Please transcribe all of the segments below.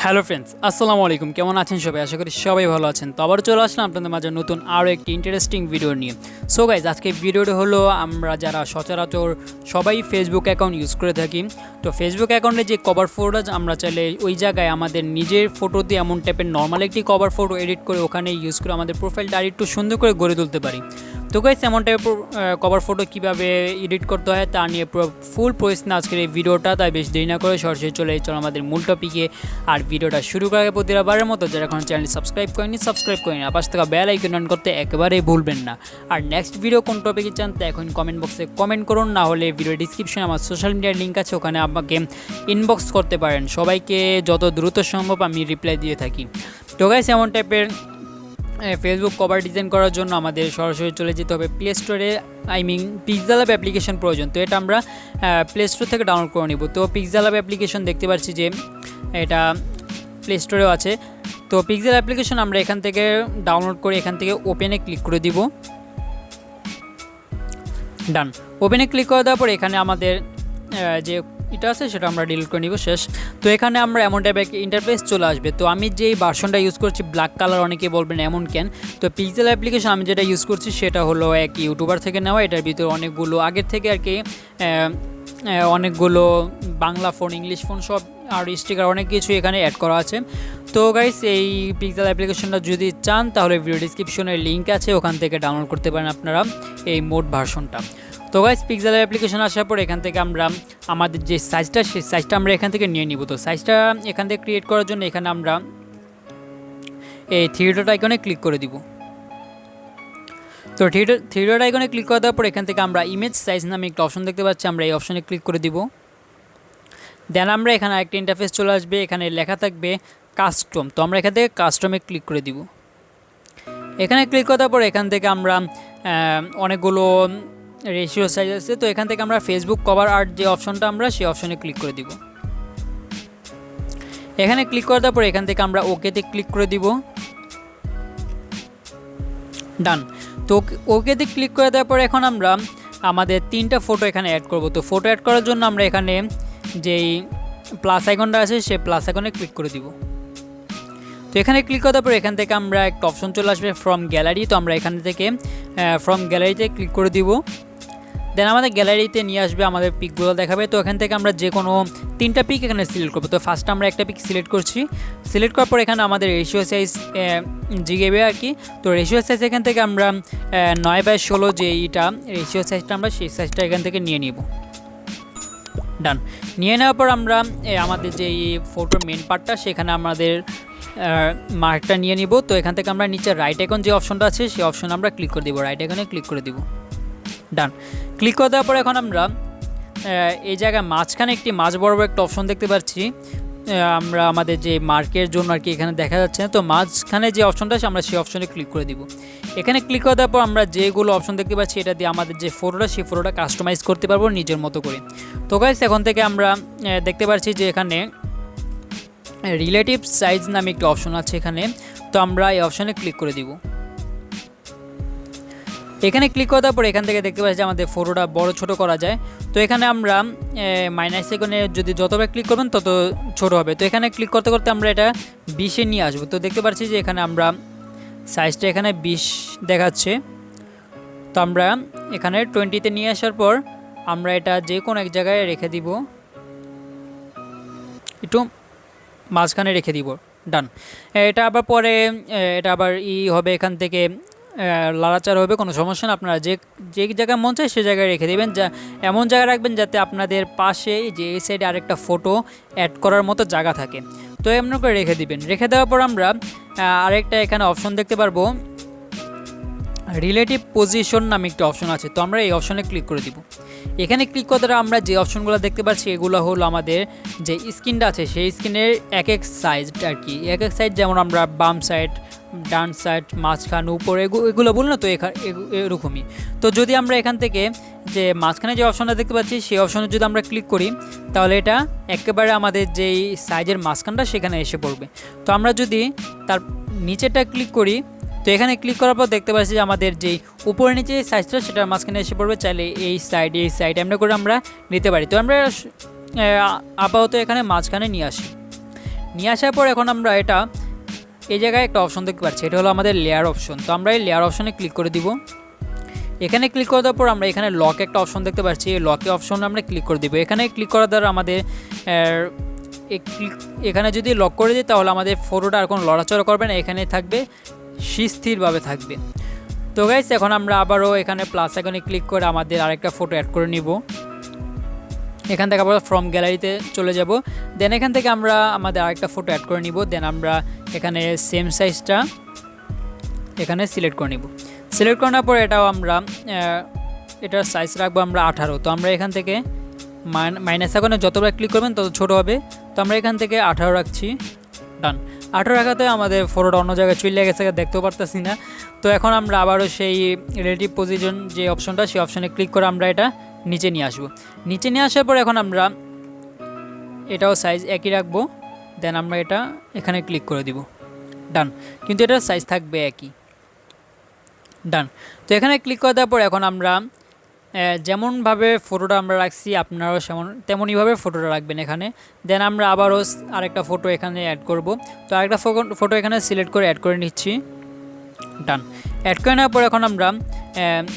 Hello friends, আসসালামু আলাইকুম। কেমন আছেন সবাই? আশা করি সবাই ভালো আছেন। তো আবার চলে আসলাম আপনাদের মাঝে নতুন আরও একটি ইন্টারেস্টিং ভিডিও নিয়ে। সো গাইজ, আজকে ভিডিওটা হলো আমরা যারা সচরাচর সবাই ফেসবুক অ্যাকাউন্ট ইউজ করে থাকি। তো ফেসবুক অ্যাকাউন্টে যে কভার ফটোটা আমরা চাইলে ওই জায়গায় আমাদের নিজের ফটো দিয়ে এমন টাইপের নর্মাল একটি কভার ফটো এডিট করে ওখানে ইউজ করে আমাদের প্রোফাইলটা আর একটু সুন্দর করে গড়ে তুলতে পারি। তো গাইজ, এমন টাইপের কভার ফটো কীভাবে এডিট করতে হয় তা নিয়ে ফুল প্রশ্ন আজকের এই ভিডিওটা। তাই বেশ দেরি না করে সরাসরি চলে আমাদের মূল টপিকে। আর ভিডিওটা শুরু করার আগে প্রতিবারের মতো যারা এখন চ্যানেলটি সাবস্ক্রাইব করেনি আর পাশে থাকা বেল আইকন অন করতে একেবারেই ভুলবেন না। আর নেক্সট ভিডিও কোন টপিকে চান তা এখন কমেন্ট বক্সে কমেন্ট করুন, না হলে ভিডিও ডিসক্রিপশনে আমার সোশ্যাল মিডিয়ার লিঙ্ক আছে, ওখানে আমাকে ইনবক্স করতে পারেন। সবাইকে যত দ্রুত সম্ভব আমি রিপ্লাই দিয়ে থাকি। তো গাইস, এমন টাইপের ফেসবুক কভার ডিজাইন করার জন্য আমাদের সরাসরি চলে যেতে হবে প্লে স্টোরে। পিক্সেলab অ্যাপ্লিকেশন প্রয়োজন। তো এটা আমরা প্লে স্টোর থেকে ডাউনলোড করে নেব। তো পিক্সেলab অ্যাপ্লিকেশন দেখতে পাচ্ছি যে এটা প্লে স্টোরেও আছে। তো পিক্সেল অ্যাপ্লিকেশন আমরা এখান থেকে ডাউনলোড করে এখান থেকে ওপেনে ক্লিক করে দিব। ডান। ওপেনে ক্লিক করে দেওয়ার পর এখানে আমাদের যে এটা আছে সেটা আমরা ডিলিট করে নিব, শেষ। তো এখানে আমরা এমন টাইপের একটা ইন্টারফেস চলে আসবে। তো আমি যেই ভার্সনটা ইউজ করছি ব্ল্যাক কালার, অনেকে বলবেন এমন কেন। তো পিক্সেল অ্যাপ্লিকেশন আমি যেটা ইউজ করছি সেটা হলো এক ইউটিউবার থেকে নেওয়া। এটার ভিতরে অনেকগুলো আগের থেকে আর কি অনেকগুলো বাংলা ফোন, ইংলিশ ফোন সব আর স্টিকার অনেক কিছু এখানে অ্যাড করা আছে। তো গাইস, এই পিক্সেল অ্যাপ্লিকেশনটা যদি চান তাহলে ভিডিও ডিসক্রিপশনে লিঙ্ক আছে, ওখান থেকে ডাউনলোড করতে পারেন আপনারা এই মোড ভার্সনটা। তো গাইস, পিক্সেল অ্যাপ্লিকেশন আসার পর এখান থেকে আমরা আমাদের যে সাইজটা সেই সাইজটা আমরা এখান থেকে নিয়ে নিব। তো সাইজটা এখান থেকে ক্রিয়েট করার জন্য এখানে আমরা এই থ্রি ডট আইকনে ক্লিক করে দিব। তো থ্রি ডট আইকনে ক্লিক করে দেওয়ার পর এখান থেকে আমরা ইমেজ সাইজ নামে একটা অপশন দেখতে পাচ্ছি, আমরা এই অপশনে ক্লিক করে দিব। দেন আমরা এখানে একটা ইন্টারফেস চলে আসবে, এখানে লেখা থাকবে কাস্টম। তো আমরা এখান থেকে কাস্টমে ক্লিক করে দিব। এখানে ক্লিক করার পর এখান থেকে আমরা অনেকগুলো রেশিও সাইজ আছে। তো এখান থেকে আমরা ফেসবুক কভার আর্ট যে অপশনটা আমরা সেই অপশনে ক্লিক করে দিব। এখানে ক্লিক করে দেওয়ার পর এখান থেকে আমরা ওকেতে ক্লিক করে দিব। ডান। তো ওকেতে ক্লিক করে দেওয়ার পর এখন আমরা আমাদের 3টা ফটো এখানে অ্যাড করব। তো ফটো অ্যাড করার জন্য আমরা এখানে যেই প্লাস আইকনটা আছে সেই প্লাস আইকনে ক্লিক করে দিব। তো এখানে ক্লিক করার পর এখান থেকে আমরা একটা অপশন চলে আসবে ফ্রম গ্যালারি। তো আমরা এখান থেকে ফ্রম গ্যালারিতে ক্লিক করে দিব। দেন আমাদের গ্যালারিতে নিয়ে আসবে, আমাদের পিকগুলো দেখাবে। তো এখান থেকে আমরা যে কোনো 3টা পিক এখানে সিলেক্ট করবো। তো ফার্স্ট আমরা একটা পিক সিলেক্ট করছি। সিলেক্ট করার পর এখানে আমাদের রেশিও সাইজ জিগেবে আর কি। তো রেশিও সাইজ এখান থেকে আমরা 9/16 যে এইটা রেশিও সাইজটা আমরা সেই সাইজটা এখান থেকে নিয়ে নিব। ডান। নিয়ে নেওয়ার পর আমরা আমাদের যে ফটোর মেন পার্টটা সেখানে আমাদের মার্কটা নিয়ে নিব। তো এখান থেকে আমরা নিচে রাইট আইকন যে অপশনটা আছে সেই অপশন আমরা ক্লিক করে দিব, রাইট আইকনে ক্লিক করে দিব। ডান। ক্লিক করে দেওয়ার পর এখন আমরা এই জায়গায় মাঝখানে একটি মাঝ বরাবর একটা অপশন দেখতে পাচ্ছি, আমরা আমাদের যে মার্কের জন্য আর কি এখানে দেখা যাচ্ছে না। তো মাঝখানে যে অপশনটা আছে আমরা সেই অপশনে ক্লিক করে দিব। এখানে ক্লিক করে দেওয়ার পর আমরা যেগুলো অপশন দেখতে পাচ্ছি এটা দিয়ে আমাদের যে ফটোটা সেই ফটোটা কাস্টমাইজ করতে পারবো নিজের মতো করে। তো গাইস, এখন থেকে আমরা দেখতে পাচ্ছি যে এখানে রিলেটিভ সাইজ নামে একটি অপশন আছে এখানে। তো আমরা এই অপশনে ক্লিক করে দিব। এখানে ক্লিক করার পর এখান থেকে দেখতে পাচ্ছি যে আমাদের ফটোটা বড় ছোট করা যায়। তো এখানে আমরা মাইনাস আইকনে যদি যতবার ক্লিক করবেন তত ছোট হবে। তো এখানে ক্লিক করতে করতে আমরা এটা 20-এ নিয়ে আসবো। তো দেখতে পাচ্ছি যে এখানে আমরা সাইজটা এখানে 20 দেখাচ্ছে। তো আমরা এখানে 20-তে নিয়ে আসার পর আমরা এটা যে কোনো এক জায়গায় রেখে দিব, একটু মাঝখানে রেখে দিব। ডান। এটা আবার পরে এটা আবার হবে, এখান থেকে লাড়াচাড়া হবে, কোনো সমস্যা না। আপনারা যে জায়গায় মন চায় সে জায়গায় রেখে দেবেন, যা এমন জায়গায় রাখবেন যাতে আপনাদের পাশে যে এই সাইডে আরেকটা ফটো অ্যাড করার মতো জায়গা থাকে। তো এমন করে রেখে দিবেন। রেখে দেওয়ার পর আমরা আরেকটা এখানে অপশন দেখতে পারবো, রিলেটিভ পজিশন নামে একটা অপশন আছে। তো আমরা এই অপশনে ক্লিক করে দিব। এখানে ক্লিক করার আমরা যে অপশনগুলো দেখতে পাচ্ছি এগুলো হলো আমাদের যে স্ক্রিনটা আছে সেই স্ক্রিনের এক সাইজ আর কি, এক সাইড, যেমন আমরা বাম সাইড, ডান সাইড, মাঝখান, উপরে এগুলো বলি না, তো এরকমই। তো যদি আমরা এখান থেকে যে মাঝখানে যে অপশনটা দেখতে পাচ্ছি সেই অপশনে যদি আমরা ক্লিক করি তাহলে এটা একেবারে আমাদের যেই সাইজের মাঝখানটা সেখানে এসে পড়বে। তো আমরা যদি তার নিচেটা ক্লিক করি, তো এখানে ক্লিক করার পর দেখতে পাচ্ছি যে আমাদের যেই উপরে নিচে সাইজটা সেটার মাঝখানে এসে পড়বে। চাইলে এই সাইড এমনি করে আমরা নিতে পারি। তো আমরা আপাতত এখানে মাঝখানে নিয়ে আসি। নিয়ে আসার পর এখন আমরা এটা এই জায়গায় একটা অপশন দেখতে পাচ্ছি, এটা হলো আমাদের লেয়ার অপশন। তো আমরা এই লেয়ার অপশনে ক্লিক করে দিব। এখানে ক্লিক করে দেওয়ার পর আমরা এখানে লক একটা অপশন দেখতে পাচ্ছি, এই লকে অপশন আমরা ক্লিক করে দিব। এখানে ক্লিক করার দ্বারা আমাদের এখানে যদি লক করে দিই তাহলে আমাদের ফটোটা আর কোনো লড়াচড়া করবে না, এখানে থাকবে, স্থিরভাবে থাকবে। তো গাইস এখন আমরা আবারও এখানে প্লাস আইকনে ক্লিক করে আমাদের আরেকটা ফটো অ্যাড করে নিব। এখান থেকে আবার ফ্রম গ্যালারিতে চলে যাব। দেন এখান থেকে আমরা আমাদের আরেকটা ফটো অ্যাড করে নিব। দেন আমরা এখানে সেম সাইজটা এখানে সিলেক্ট করে নিব। সিলেক্ট করার পর এটাও আমরা এটার সাইজ রাখবো আমরা 18। তো আমরা এখান থেকে মাইনাস আইকনে যতবার ক্লিক করবেন তত ছোটো হবে। তো আমরা এখান থেকে 18 রাখছি। ডান। 18 রাখাতে আমাদের ফটোটা অন্য জায়গায় চলে গেছে, দেখতেও পারতেছি না। তো এখন আমরা আবারও সেই রিলেটিভ পজিশন যে অপশনটা, সেই অপশনে ক্লিক করে আমরা এটা নিচে নিয়ে আসবো। নিচে নিয়ে আসার পর এখন আমরা এটাও সাইজ একই রাখবো। দেন আমরা এটা এখানে ক্লিক করে দিব। ডান। কিন্তু এটার সাইজ থাকবে একই। ডান। তো এখানে ক্লিক করে দেওয়ার পর এখন আমরা যেমনভাবে ফটোটা আমরা রাখছি আপনারাও তেমনইভাবে ফটোটা রাখবেন এখানে। দেন আমরা আবারও আরেকটা ফটো এখানে অ্যাড করব। তো আরেকটা ফটো এখানে সিলেক্ট করে অ্যাড করে নিচ্ছি। ডান। অ্যাড করে নেওয়ার পর এখন আমরা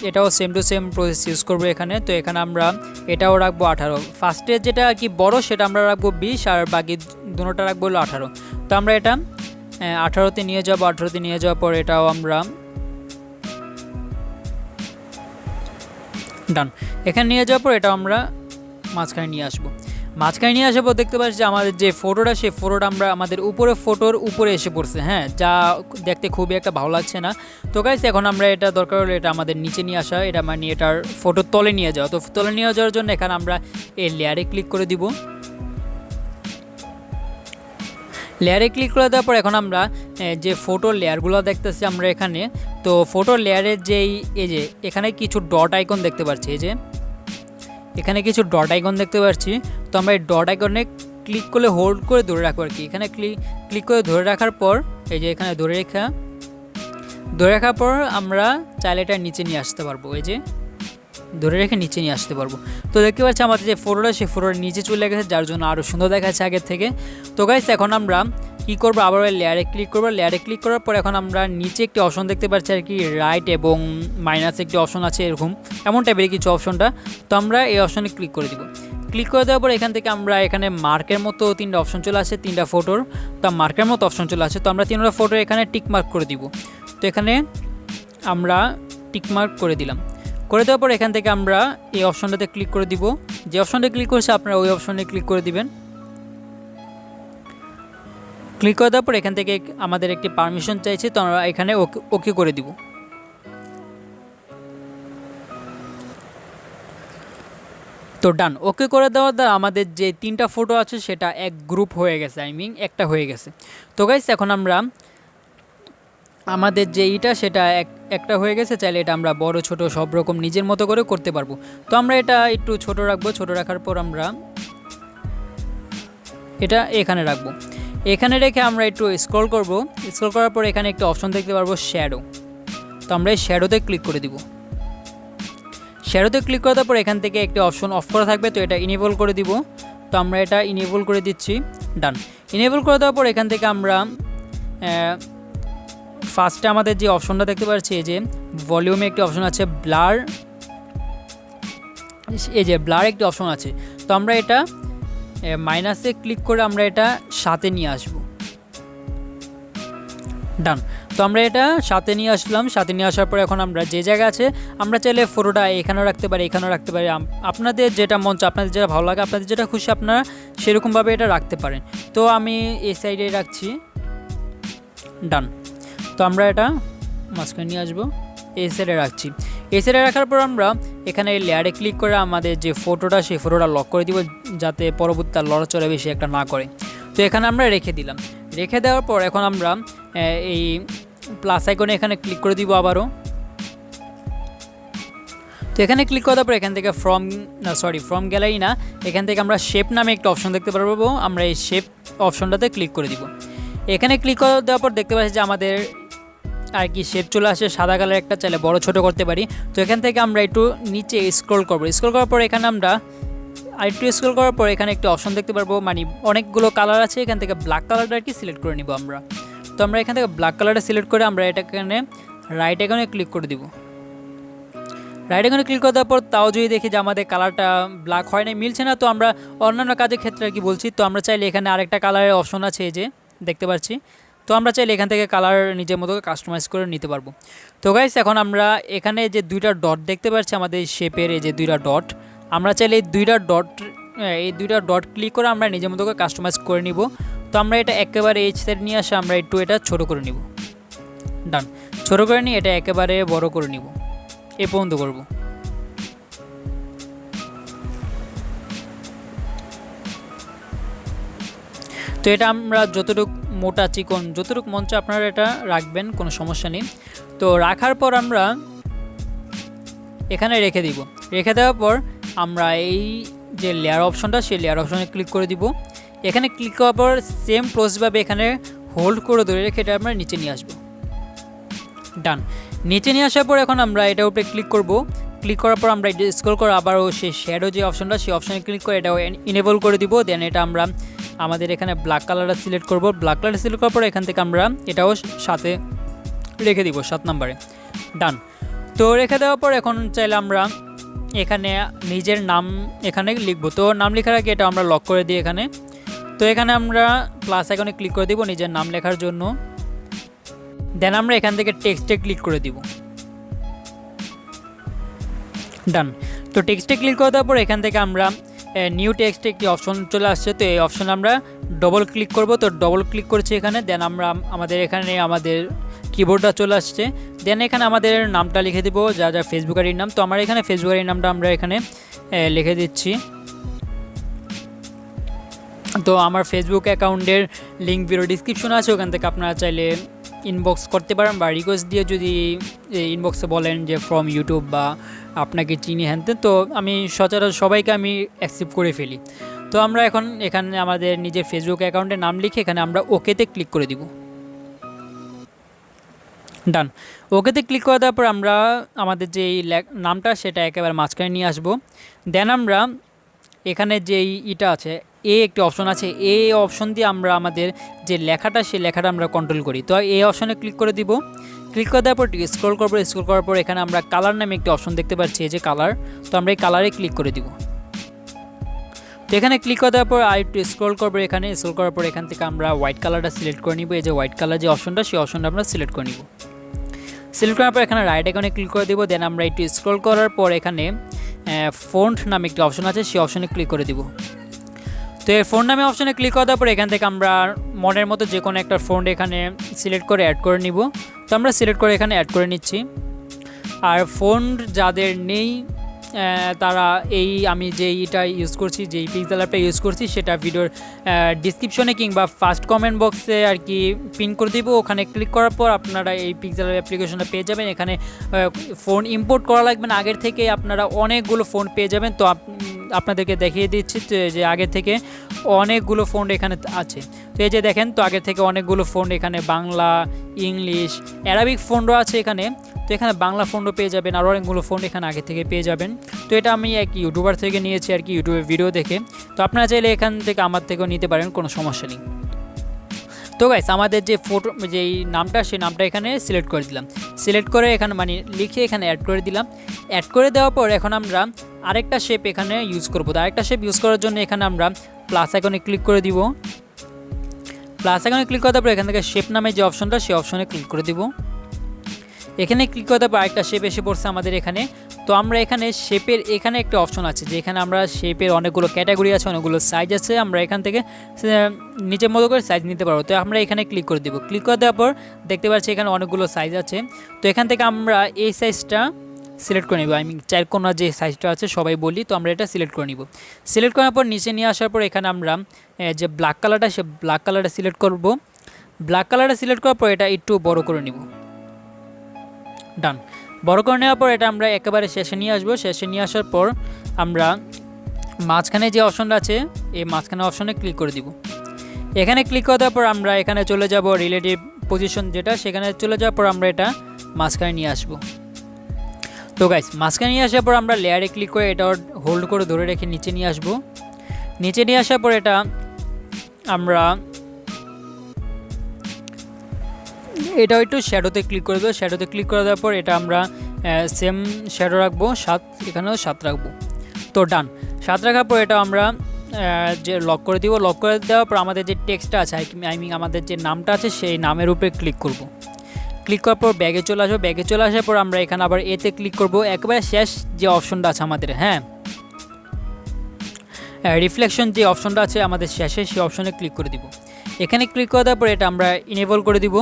এটাও same to same process use করবো এখানে। তো এখানে আমরা এটাও রাখবো 18। ফার্স্টে যেটা আর কি বড় সেটা আমরা রাখবো 20 আর বাকি দুটোটা রাখবো হলো 18। তো আমরা এটা 18তে নিয়ে যাবো। 18তে নিয়ে যাওয়ার পর এটাও আমরা ডান। এখানে নিয়ে যাওয়ার পর এটা আমরা মাঝখানে নিয়ে আসবো। মাঝখানে নিয়ে আসার পর দেখতে পাচ্ছি যে আমাদের যে ফটোটা, সেই ফটোটা আমরা আমাদের ফটোর উপরে এসে পড়ছে, হ্যাঁ, যা দেখতে খুবই একটা ভালো লাগছে না। তো গাইস এখন আমরা এটা দরকার হলে এটা আমাদের নিচে নিয়ে আসা, এটা মানে এটার ফটোর তলে নিয়ে যাওয়া। তো তলে নিয়ে যাওয়ার জন্য এখানে আমরা এই লেয়ারে ক্লিক করে দিব। লেয়ারে ক্লিক করে দেওয়ার পর এখন আমরা যে ফটোর লেয়ারগুলো দেখতেছি আমরা এখানে, তো ফটোর লেয়ারের এই যে এখানে কিছু ডট আইকন দেখতে পাচ্ছি, এই যে এখানে কিছু ডট আইকন দেখতে পাচ্ছি। তো আমরা এই ডট আইকনে ক্লিক করলে হোল্ড করে ধরে রাখবো আর কি। এখানে ক্লিক করে ধরে রাখার পর এই যে এখানে ধরে রাখার পর আমরা চাইলে এটা নিচে নিয়ে আসতে পারবো, এই যে ধরে রেখে নিচে নিয়ে আসতে পারবো। তো দেখতে পাচ্ছি আমাদের যে ফটোটা, সেই ফটোটা নিচে চলে গেছে, যার জন্য আরও সুন্দর দেখাচ্ছে আগের থেকে। তো গাইস এখন আমরা কী করবো, আবার লেয়ারে ক্লিক করবো। লেয়ারে ক্লিক করার পর এখন আমরা নিচে একটি অপশন দেখতে পাচ্ছি আর কি, রাইট এবং মাইনাস একটি অপশন আছে এমন টাইপের কিছু অপশনটা। তো আমরা এই অপশনে ক্লিক করে দিব। ক্লিক করে দেওয়ার পর এখান থেকে আমরা এখানে মার্কের মতো 3টা অপশন চলে আসে, 3টা ফটোর। তো মার্কের মতো অপশন চলে আসে। তো আমরা 3টা ফটো এখানে টিক মার্ক করে দিব। তো এখানে আমরা টিক মার্ক করে দিলাম। করে দেওয়ার পর এখান থেকে আমরা এই অপশনটাতে ক্লিক করে দিব। যে অপশনটা ক্লিক করছে আপনারা ওই অপশনে ক্লিক করে দিবেন। ক্লিক করে দেওয়ার পর এখান থেকে আমাদের একটি পারমিশন চাইছে, তো আমরা এখানে ওকে করে দিব। তো ডান। ওকে করে দেওয়ার দ্বারা আমাদের যে 3টা ফটো আছে সেটা এক গ্রুপ হয়ে গেছে, একটা হয়ে গেছে। তো গাইস এখন আমরা আমাদের যে সেটা একটা হয়ে গেছে। চাইলে এটা আমরা বড় ছোট সব রকম নিজের মতো করে করতে পারবো। তো আমরা এটা একটু ছোট রাখবো। ছোট রাখার পর আমরা এটা এখানে রাখবো। এখানে রেখে আমরা একটু স্ক্রল করব। স্ক্রল করার পর এখানে একটা অপশন দেখতে পারবো শ্যাডো। তো আমরা এই শ্যাডোতে ক্লিক করে দিব। শ্যাডোতে ক্লিক করার পর এখান থেকে একটি অপশন অফ করা থাকবে, তো এটা ইনেবল করে দিব। তো আমরা এটা ইনেবল করে দিচ্ছি। ডান। ইনেবল করে দেওয়ার পর এখান থেকে আমরা ফার্স্টে আমাদের যে অপশনটা দেখতে পাচ্ছি, এই যে ভলিউমে একটি অপশন আছে, ব্লার, এই যে ব্লার একটি অপশন আছে। তো আমরা এটা মাইনাসে ক্লিক করে আমরা এটা সাথে নিয়ে আসব। ডান। তো আমরা এটা সাথে নিয়ে আসলাম। সাথে নিয়ে আসার পর এখন আমরা যে জায়গা আছে আমরা চাইলে ফটোটা এখানেও রাখতে পারি, এখানেও রাখতে পারি, আপনাদের যেটা মন চায়, আপনাদের যেটা ভালো লাগে, আপনাদের যেটা খুশি আপনারা সেরকমভাবে এটা রাখতে পারেন। তো আমি এই সাইডে রাখছি। ডান। তো আমরা এটা মাঝখানে নিয়ে আসবো, এই সাইডে রাখছি। এই সাইডে রাখার পর আমরা এখানে লেয়ারে ক্লিক করে আমাদের যে ফটোটা, সেই ফটোটা লক করে দিব, যাতে পরবর্তী তার লড়াচড়া বেশি একটা না করে। তো এখানে আমরা রেখে দিলাম। রেখে দেওয়ার পর এখন আমরা এই প্লাস আইকনে এখানে ক্লিক করে দিব আবারও। তো এখানে ক্লিক করার পর এখান থেকে ফ্রম গ্যালারি না, এখান থেকে আমরা শেপ নামে একটা অপশন দেখতে পারবো। আমরা এই শেপ অপশনটাতে ক্লিক করে দিব। এখানে ক্লিক করে দেওয়ার পর দেখতে পাচ্ছি যে আমাদের আর কি শেপ চলে আসে, সাদা কালার একটা, চাইলে বড় ছোট করতে পারি। তো এখান থেকে আমরা একটু নিচে স্ক্রল করব। স্ক্রল করার পর এখানে আমরা আরেকটু স্ক্রল করার পর এখানে একটা অপশন দেখতে পারবো, মানে অনেকগুলো কালার আছে, এখান থেকে ব্ল্যাক কালারটা আর কি সিলেক্ট করে নিব আমরা। তো আমরা এখান থেকে ব্ল্যাক কালারটা সিলেক্ট করে আমরা এটা এখানে রাইট আইকনে ক্লিক করে দিব। রাইট আইকনে ক্লিক করে দেওয়ার পর তাও যদি দেখি যে আমাদের কালারটা ব্ল্যাক হয় না, মিলছে না, তো আমরা অন্যান্য কাজের ক্ষেত্রে আর কি বলছি, তো আমরা চাইলে এখানে আরেকটা কালারের অপশন আছে, এই যে দেখতে পাচ্ছি, তো আমরা চাইলে এখান থেকে কালার নিজের মতো কাস্টমাইজ করে নিতে পারবো। তো গাইস এখন আমরা এখানে যে দুইটা ডট দেখতে পাচ্ছি আমাদের শেপের, এই যে দুইটা ডট, আমরা চাইলে এই দুইটা ডট ক্লিক করে আমরা নিজের মতো করে কাস্টমাইজ করে নিব। তো আমরা এটা একেবারে এই সাইড নিয়ে আসে আমরা একটু এটা ছোটো করে নিব। ডান, ছোটো করে নিয়ে এটা একেবারে বড় করে নিব, এ পর্যন্ত করব। তো এটা আমরা যতটুকু মোটা চিকন যতটুকু মন চায় আপনারা এটা রাখবেন, কোনো সমস্যা নেই। তো রাখার পর আমরা এখানে রেখে দিব। রেখে দেওয়ার পর আমরা এই যে লেয়ার অপশনটা, সেই লেয়ার অপশনে ক্লিক করে দিব। এখানে ক্লিক করার পর সেম প্রসেসভাবে এখানে হোল্ড করে ধরে রেখে এটা আমরা নিচে নিয়ে আসবো। ডান, নিচে নিয়ে আসার পর এখন আমরা এটার উপরে ক্লিক করব। ক্লিক করার পর আমরা স্ক্রল করে আবারও সেই শ্যাডো যে অপশনটা, সেই অপশনে ক্লিক করে এটাও ইনেবল করে দিব। দেন এটা আমরা আমাদের এখানে ব্ল্যাক কালারটা সিলেক্ট করব। ব্ল্যাক কালারটা সিলেক্ট করার পর এখান থেকে আমরা এটাও সাথে রেখে দিব 7 নম্বরে। ডান, তো রেখে দেওয়ার পর এখন চাইলে আমরা এখানে নিজের নাম এখানে লিখব। তো নাম লেখার আগে এটা আমরা লক করে দিই এখানে। তো এখানে আমরা প্লাস আইকনে ক্লিক করে দিব নিজের নাম লেখার জন্য। দেন আমরা এখান থেকে টেক্সটে ক্লিক করে দিব। ডান, তো টেক্সটে ক্লিক করে দেওয়ার পর এখান থেকে আমরা নিউ টেক্সটে একটি অপশন চলে আসছে, তো এই অপশনে আমরা ডবল ক্লিক করব। তো ডবল ক্লিক করছি এখানে। দেন আমরা আমাদের এখানে আমাদের কিবোর্ডটা চলে আসছে। দেন এখানে আমাদের নামটা লিখে দিব, যা যা ফেসবুক আইডির নাম। তো আমার এখানে ফেসবুক আইডির নামটা আমরা এখানে লিখে দিচ্ছি। তো আমার ফেসবুক অ্যাকাউন্টের লিঙ্ক ভিডিও ডিসক্রিপশন আছে, ওখান থেকে আপনারা চাইলে ইনবক্স করতে পারেন বা রিকোয়েস্ট দিয়ে যদি ইনবক্সে বলেন যে ফ্রম ইউটিউব বা আপনাকে চিনি হ্যানতে, তো আমি সচরাচর সবাইকে আমি অ্যাকসেপ্ট করে ফেলি। তো আমরা এখন এখানে আমাদের নিজের ফেসবুক অ্যাকাউন্টের নাম লিখে এখানে আমরা ওকেতে ক্লিক করে দিব। ডান, ওকেতে ক্লিক করে দেওয়ার পর আমরা আমাদের যে নামটা সেটা একেবারে মাঝখানে নিয়ে আসবো। দেন আমরা এখানে যেই ইটা আছে, একটি অপশন আছে, এই অপশন দিয়ে আমরা আমাদের যে লেখাটা, সেই লেখাটা আমরা কন্ট্রোল করি। তো এই অপশনে ক্লিক করে দিব। ক্লিক করে দেওয়ার পর স্ক্রল করবো। স্ক্রল করার পর এখানে আমরা কালার নামে একটি অপশন দেখতে পাচ্ছি, এই যে কালার। তো আমরা এই কালারে ক্লিক করে দিব। তো এখানে ক্লিক করে দেওয়ার পর আর একটু স্ক্রল করবো। এখানে স্ক্রল করার পর এখান থেকে আমরা হোয়াইট কালারটা সিলেক্ট করে নিব। এই যে হোয়াইট কালার যে অপশনটা, সেই অপশনটা আমরা সিলেক্ট করে নিব। সিলেক্ট করার পর এখানে রাইট আইকনে ক্লিক করে দিব। দেন আমরা একটু স্ক্রল করার পর এখানে ফন্ট নামে একটি অপশন আছে, সেই অপশনে ক্লিক করে দিব। তো এই ফন্ট নামে অপশনে ক্লিক করার পর এখান থেকে আমরা মনের মতো যে কোনো একটা ফন্ট এখানে সিলেক্ট করে অ্যাড করে নিব। তো আমরা সিলেক্ট করে এখানে অ্যাড করে নিচ্ছি। আর ফন্ট যাদের নেই তারা আমি যেইটা ইউজ করছি, যেই পিক্সেলঅ্যাপটা ইউজ করছি, সেটা ভিডিওর ডিসক্রিপশনে কিংবা ফার্স্ট কমেন্ট বক্সে আর কি পিন করে দিব। ওখানে ক্লিক করার পর আপনারা এই পিক্সেলঅ্যাপ অ্যাপ্লিকেশনটা পেয়ে যাবেন। এখানে ফোন ইম্পোর্ট করা লাগবে না, আগের থেকে আপনারা অনেকগুলো ফোন পেয়ে যাবেন। তো আপনাদেরকে দেখিয়ে দিচ্ছি যে আগের থেকে অনেকগুলো ফোন এখানে আছে। তো এই যে দেখেন, তো আগের থেকে অনেকগুলো ফোন এখানে বাংলা, ইংলিশ, অ্যারাবিক ফোনও আছে এখানে। তো এখানে বাংলা ফোনও পেয়ে যাবেন, আর অনেকগুলো ফোন এখানে আগে থেকে পেয়ে যাবেন। তো এটা আমি এক ইউটিউবার থেকে নিয়েছি আর কি, ইউটিউবে ভিডিও দেখে। তো আপনারা চাইলে এখান থেকে আমার থেকেও নিতে পারেন, কোনো সমস্যা নেই। তো গাইস আমাদের যে যেই নামটা, সেই নামটা এখানে সিলেক্ট করে দিলাম। সিলেক্ট করে এখানে মানে লিখে এখানে অ্যাড করে দিলাম। অ্যাড করে দেওয়ার পর এখন আমরা আরেকটা শেপ এখানে ইউজ করবো। তো আরেকটা শেপ ইউজ করার জন্য এখানে আমরা প্লাস আইকনে ক্লিক করে দিব। প্লাস আইকনে ক্লিক করার পর এখান থেকে শেপ নামে যে অপশনটা, সেই অপশনে ক্লিক করে দিব। এখানে ক্লিক করার পর আরেকটা শেপ এসে পড়ছে আমাদের এখানে। তো আমরা এখানে শেপের এখানে একটা অপশন আছে, যে এখানে আমরা শেপের অনেকগুলো ক্যাটাগরি আছে, অনেকগুলো সাইজ আছে, আমরা এখান থেকে নিজের মতো করে সাইজ নিতে পারবো। তো আমরা এখানে ক্লিক করে দেবো। ক্লিক করে দেওয়ার পর দেখতে পাচ্ছি এখানে অনেকগুলো সাইজ আছে। তো এখান থেকে আমরা এই সাইজটা সিলেক্ট করে নেব। আমি চার কোনা যে সাইজটা আছে সবাই বলি, তো আমরা এটা সিলেক্ট করে নিব। সিলেক্ট করার পর নিচে নিয়ে আসার পর এখানে আমরা যে ব্ল্যাক কালারটা, সে ব্ল্যাক কালারটা সিলেক্ট করব। ব্ল্যাক কালারটা সিলেক্ট করার পর এটা একটু বড় করে নিব। ডান, বড় করে নেওয়ার পর এটা আমরা একেবারে শেষে নিয়ে আসবো। শেষে নিয়ে আসার পর আমরা মাঝখানে যে অপশনটা আছে, এই মাঝখানে অপশনে ক্লিক করে দিব। এখানে ক্লিক করে দেওয়ার পর আমরা এখানে চলে যাব রিলেটিভ পজিশন যেটা, সেখানে চলে যাওয়ার পর আমরা এটা মাঝখানে নিয়ে আসবো। তো তো গাইস মাঝখানে নিয়ে আসার পর আমরা লেয়ারে ক্লিক করে এটা হোল্ড করে ধরে রেখে নিচে নিয়ে আসব। নিচে নিয়ে আসার পর এটা আমরা একটু শ্যাডোতে ক্লিক করে দেবো। শ্যাডোতে ক্লিক করে দেওয়ার পর এটা আমরা সেম শ্যাডো রাখবো 7, এখানেও 7 রাখবো। তো ডান। 7 রাখার পর এটা আমরা যে লক করে দিব। লক করে দেওয়ার পর আমাদের যে টেক্সটটা আছে আমাদের যে নামটা আছে সেই নামের উপরে ক্লিক করব। ক্লিক করার পর ব্যাগে চলে আসবো। ব্যাগে চলে আসার পর আমরা এখানে আবার এতে ক্লিক করব। একেবারে শেষ যে অপশনটা আছে আমাদের, রিফ্লেকশন যে অপশনটা আছে আমাদের শেষে, সেই অপশনে ক্লিক করে দিব। এখানে ক্লিক করে দেওয়ার পর এটা আমরা ইনেবল করে দিব।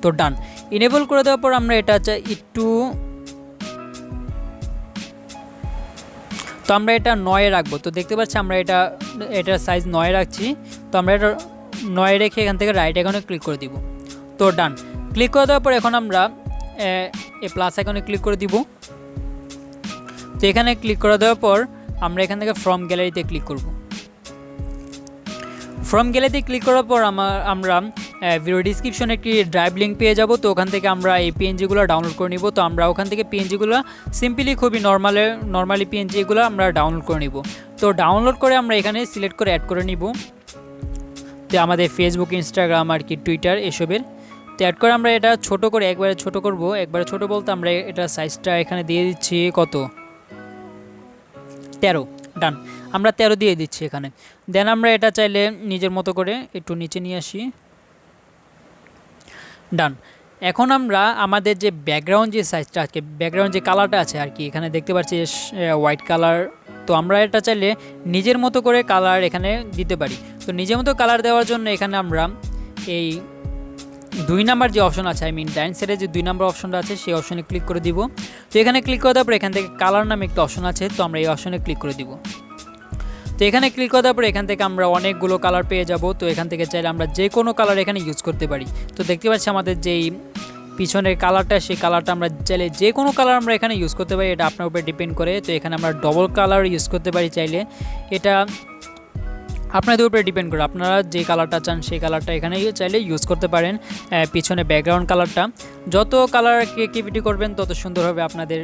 তো ডান। ইনেবল করে দেওয়ার পর আমরা এটা একটু আমরা এটা 9 রাখবো। তো দেখতে পাচ্ছি আমরা এটার সাইজ 9 রাখছি। তো আমরা এটা 9 রেখে এখান থেকে রাইট আইকনে ক্লিক করে দিব। তো ডান। ক্লিক করে দেওয়ার পর এখন আমরা এই প্লাস আইকনে ক্লিক করে দিব। তো এখানে ক্লিক করে দেওয়ার পর আমরা এখান থেকে ফ্রম গ্যালারিতে ক্লিক করব। ফ্রম গ্যালারিতে ক্লিক করার পর আমরা ভিডিও ডিসক্রিপশনে একটি ড্রাইভ লিঙ্ক পেয়ে যাব। তো ওখান থেকে আমরা এই পিএনজিগুলো ডাউনলোড করে নিব। তো আমরা ওখান থেকে পিএনজিগুলো সিম্পলি খুবই নর্মালি পিএনজিগুলো আমরা ডাউনলোড করে নিব। তো ডাউনলোড করে আমরা এখানে সিলেক্ট করে অ্যাড করে নিব। তো আমাদের ফেসবুক, ইনস্টাগ্রাম আর কি টুইটার এসবের। তো অ্যাড করে আমরা এটা ছোট করে একবারে ছোট করব। একবারে ছোট বলতে আমরা এটা সাইজটা এখানে দিয়ে দিচ্ছি কত, 13। ডান। আমরা 13 দিয়ে দিচ্ছি এখানে। দেন আমরা এটা চাইলে নিজের মতো করে একটু নিচে নিয়ে আসি। ডান। এখন আমরা আমাদের যে ব্যাকগ্রাউন্ড যে সাইজটা আছে, ব্যাকগ্রাউন্ড যে কালারটা আছে আর কি, এখানে দেখতে পাচ্ছি হোয়াইট কালার। তো আমরা এটা চাইলে নিজের মতো করে কালার এখানে দিতে পারি। তো নিজের মতো কালার দেওয়ার জন্য এখানে আমরা এই 2 নাম্বার যে অপশন আছে, ডাইন সাইডে যে 2 নাম্বার অপশনটা আছে সেই অপশনে ক্লিক করে দিব। তো এখানে ক্লিক করে দেওয়ার পর এখান থেকে কালার নামে একটা অপশন আছে। তো আমরা এই অপশনে ক্লিক করে দিব। তো এখানে ক্লিক করে দেওয়ার পর এখান থেকে আমরা অনেকগুলো কালার পেয়ে যাব। তো এখান থেকে চাইলে আমরা যে কোনো কালার এখানে ইউজ করতে পারি। তো দেখতে পাচ্ছি আমাদের যেই পিছনের কালারটা, সেই কালারটা আমরা চাইলে যে কোনো কালার আমরা এখানে ইউজ করতে পারি। এটা আপনার উপরে ডিপেন্ড করে। তো এখানে আমরা ডবল কালার ইউজ করতে পারি চাইলে। এটা আপনাদের উপরে ডিপেন্ড করে, আপনারা যে কালারটা চান সেই কালারটা এখানে চাইলে ইউজ করতে পারেন। পিছনে ব্যাকগ্রাউন্ড কালারটা যত কালার ক্রিয়েটিভিটি করবেন তত সুন্দর হবে আপনাদের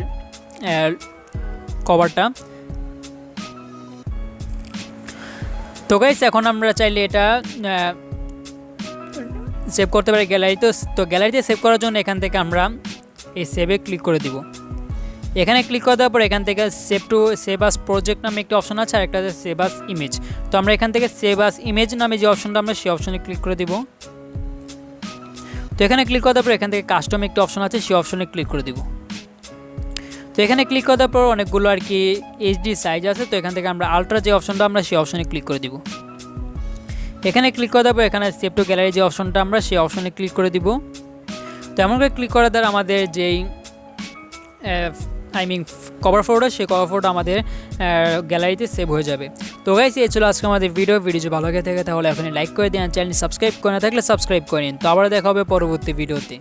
কভারটা। তো গাইস এখন আমরা চাইলে এটা সেভ করতে পারি গ্যালারিতে। তো গ্যালারিতে সেভ করার জন্য এখান থেকে আমরা এই সেভে ক্লিক করে দিব। এখানে ক্লিক করে দেওয়ার পর এখান থেকে সেভ আস প্রজেক্ট নামে একটি অপশন আছে, আর একটা আছে সেভ আস ইমেজ। তো আমরা এখান থেকে সেভ আস ইমেজ নামে যে অপশনটা আমরা সেই অপশনে ক্লিক করে দিব। তো এখানে ক্লিক করে দেওয়ার পর এখান থেকে কাস্টম একটি অপশন আছে, সেই অপশনে ক্লিক করে দিব। তো এখানে ক্লিক করে দেওয়ার পর অনেকগুলো আর কি এইচডি সাইজ আছে। তো এখান থেকে আমরা আলট্রা যে অপশনটা আমরা সেই অপশনে ক্লিক করে দিব। এখানে ক্লিক করে দেবো। এখানে সেভ টু গ্যালারি যে অপশনটা আমরা সেই অপশনে ক্লিক করে দিব। তো এমন করে ক্লিক করার দ্বারা আমাদের যেই কভার ফটোটা, সেই কভার ফটোটা আমাদের গ্যালারিতে সেভ হয়ে যাবে। তো গাইস এই ছিল আজকে আমাদের ভিডিও যদি ভালো লাগে থাকে তাহলে এখনই লাইক করে দিন, চ্যানেল সাবস্ক্রাইব করে না থাকলে সাবস্ক্রাইব করে নিন। তো আবার দেখা হবে পরবর্তী ভিডিওতে।